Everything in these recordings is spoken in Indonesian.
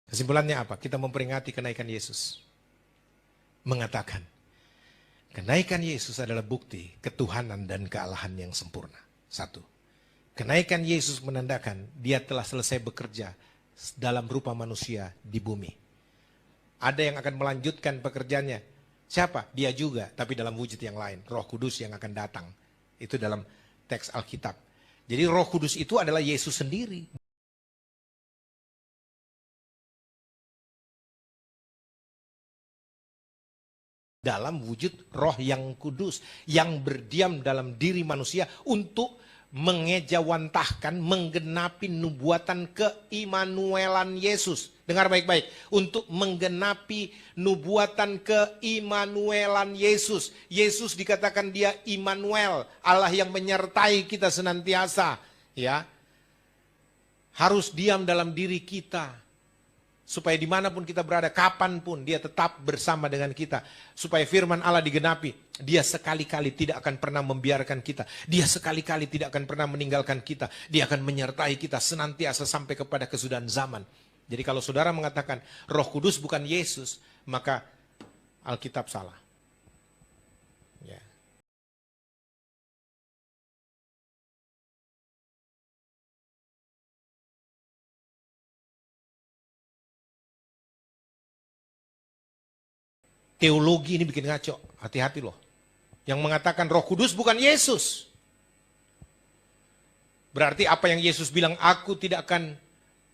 Kesimpulannya apa? Kita memperingati kenaikan Yesus. Mengatakan, kenaikan Yesus adalah bukti ketuhanan dan kealahan yang sempurna. Satu, kenaikan Yesus menandakan dia telah selesai bekerja dalam rupa manusia di bumi. Ada yang akan melanjutkan pekerjaannya. Siapa? Dia juga, tapi dalam wujud yang lain. Roh Kudus yang akan datang. Itu dalam teks Alkitab. Jadi Roh Kudus itu adalah Yesus sendiri. Dalam wujud roh yang kudus, yang berdiam dalam diri manusia untuk mengejawantahkan, menggenapi nubuatan keimanuelan Yesus. Dengar baik-baik, untuk menggenapi nubuatan keimanuelan Yesus. Yesus dikatakan dia Immanuel, Allah yang menyertai kita senantiasa. Ya, harus diam dalam diri kita. Supaya dimanapun kita berada, kapanpun dia tetap bersama dengan kita. Supaya firman Allah digenapi. Dia sekali-kali tidak akan pernah membiarkan kita. Dia sekali-kali tidak akan pernah meninggalkan kita. Dia akan menyertai kita senantiasa sampai kepada kesudahan zaman. Jadi kalau saudara mengatakan Roh Kudus bukan Yesus, maka Alkitab salah. Ya. Teologi ini bikin ngaco, hati-hati loh. Yang mengatakan Roh Kudus bukan Yesus. Berarti apa yang Yesus bilang, aku tidak akan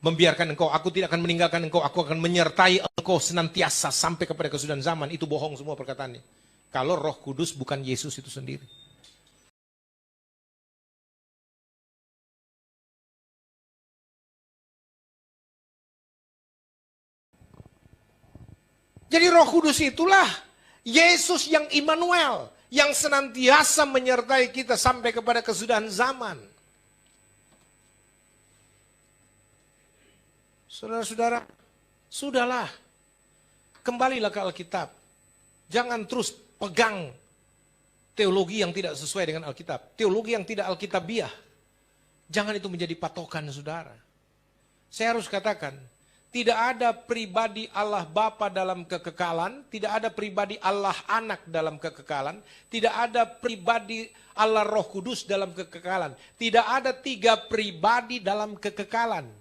membiarkan engkau, aku tidak akan meninggalkan engkau, aku akan menyertai engkau senantiasa sampai kepada kesudahan zaman. Itu bohong semua perkataannya. Kalau Roh Kudus bukan Yesus itu sendiri. Jadi Roh Kudus itulah Yesus yang Immanuel, yang senantiasa menyertai kita sampai kepada kesudahan zaman. Saudara-saudara, sudahlah. Kembalilah ke Alkitab. Jangan terus pegang teologi yang tidak sesuai dengan Alkitab. Teologi yang tidak Alkitabiah. Jangan itu menjadi patokan saudara. Saya harus katakan, tidak ada pribadi Allah Bapa dalam kekekalan, tidak ada pribadi Allah Anak dalam kekekalan, tidak ada pribadi Allah Roh Kudus dalam kekekalan. Tidak ada tiga pribadi dalam kekekalan.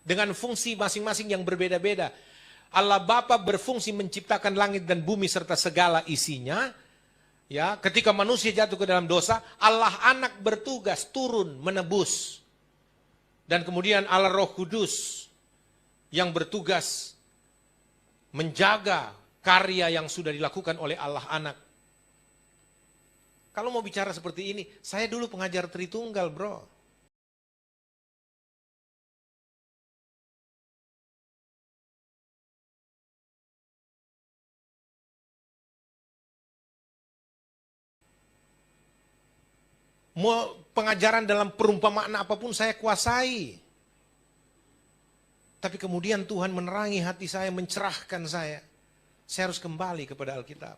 Dengan fungsi masing-masing yang berbeda-beda. Allah Bapa berfungsi menciptakan langit dan bumi serta segala isinya. Ya, ketika manusia jatuh ke dalam dosa, Allah Anak bertugas turun menebus. Dan kemudian Allah Roh Kudus yang bertugas menjaga karya yang sudah dilakukan oleh Allah Anak. Kalau mau bicara seperti ini, saya dulu pengajar Tritunggal, bro. Mau pengajaran dalam perumpamaan apapun saya kuasai. Tapi kemudian Tuhan menerangi hati saya, mencerahkan saya. Saya harus kembali kepada Alkitab.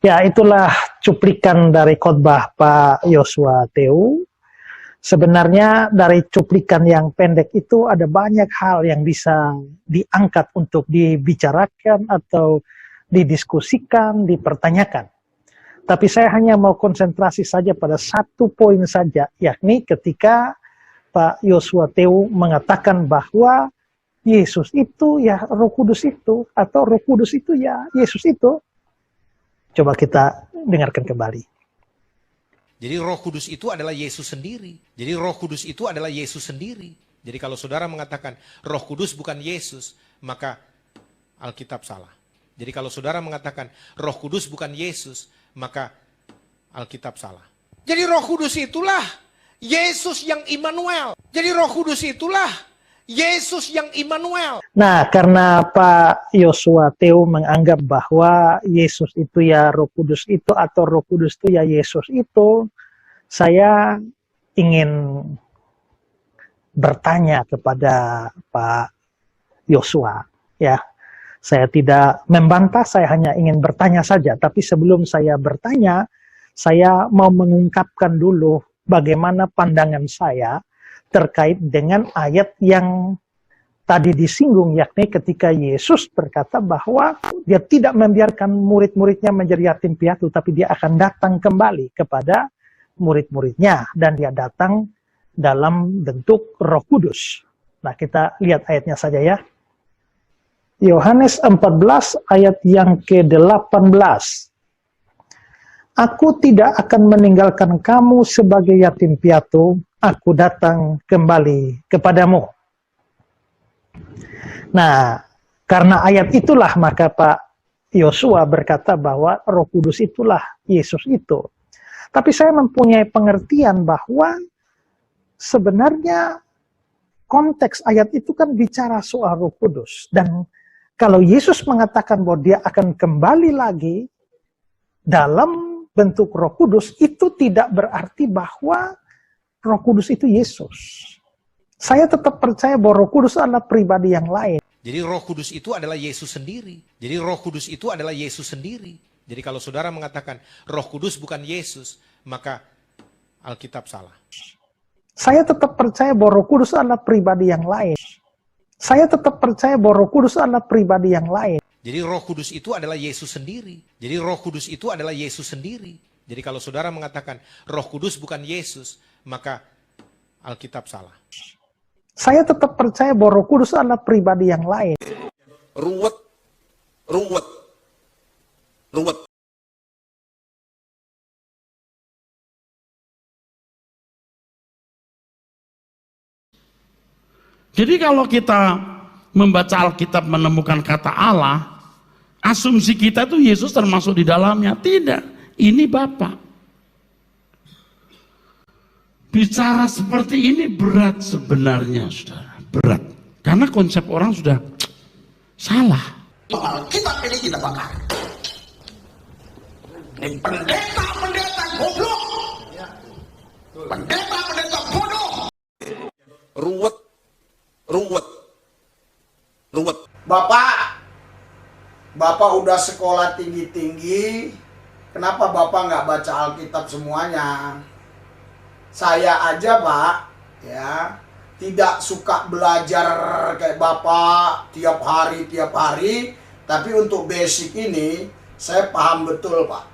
Ya, itulah cuplikan dari khotbah Pak Yosua Teu. Sebenarnya dari cuplikan yang pendek itu ada banyak hal yang bisa diangkat untuk dibicarakan atau didiskusikan, dipertanyakan. Tapi saya hanya mau konsentrasi saja pada satu poin saja, yakni ketika Pak Yosua Teu mengatakan bahwa Yesus itu ya Roh Kudus itu, atau Roh Kudus itu ya Yesus itu. Coba kita dengarkan kembali. Jadi Roh Kudus itu adalah Yesus sendiri. Jadi Roh Kudus itu adalah Yesus sendiri. Jadi kalau saudara mengatakan Roh Kudus bukan Yesus, maka Alkitab salah. Jadi kalau saudara mengatakan Roh Kudus bukan Yesus, maka Alkitab salah. Jadi Roh Kudus itulah Yesus yang Immanuel. Jadi Roh Kudus itulah Yesus yang Immanuel. Nah, karena Pak Yosua Teu menganggap bahwa Yesus itu ya Roh Kudus itu, atau Roh Kudus itu ya Yesus itu, saya ingin bertanya kepada Pak Yosua, ya. Saya tidak membantah, saya hanya ingin bertanya saja. Tapi sebelum saya bertanya, saya mau mengungkapkan dulu bagaimana pandangan saya terkait dengan ayat yang tadi disinggung, yakni ketika Yesus berkata bahwa dia tidak membiarkan murid-muridnya menjadi yatim piatu, tapi dia akan datang kembali kepada murid-muridnya, dan dia datang dalam bentuk Roh Kudus. Nah, kita lihat ayatnya saja ya. Yohanes 14 ayat yang ke-18. Aku tidak akan meninggalkan kamu sebagai yatim piatu, aku datang kembali kepadamu. Nah, karena ayat itulah maka Pak Yosua berkata bahwa Roh Kudus itulah Yesus itu. Tapi saya mempunyai pengertian bahwa sebenarnya konteks ayat itu kan bicara soal Roh Kudus. Dan kalau Yesus mengatakan bahwa dia akan kembali lagi dalam bentuk Roh Kudus, itu tidak berarti bahwa Roh Kudus itu Yesus. Saya tetap percaya bahwa Roh Kudus adalah pribadi yang lain. Jadi Roh Kudus itu adalah Yesus sendiri. Jadi Roh Kudus itu adalah Yesus sendiri. Jadi kalau saudara mengatakan Roh Kudus bukan Yesus, maka Alkitab salah. Saya tetap percaya bahwa Roh Kudus adalah pribadi yang lain. Saya tetap percaya bahwa Roh Kudus adalah pribadi yang lain. Jadi Roh Kudus itu adalah Yesus sendiri. Jadi Roh Kudus itu adalah Yesus sendiri. Jadi kalau saudara mengatakan Roh Kudus bukan Yesus, maka Alkitab salah. Saya tetap percaya bahwa Roh Kudus adalah pribadi yang lain. Ruwet. Jadi kalau kita membaca Alkitab menemukan kata Allah, asumsi kita itu Yesus termasuk di dalamnya. Tidak, ini Bapa. Bicara seperti ini berat sebenarnya, saudara. Berat. Karena konsep orang sudah salah. Alkitab ini kita bakar. Ini pendeta goblok. Pendeta bodoh. Ruwet. Bapak udah sekolah tinggi-tinggi, kenapa Bapak nggak baca Alkitab semuanya? Saya aja Pak, ya, tidak suka belajar kayak Bapak tiap hari, tapi untuk basic ini saya paham betul Pak.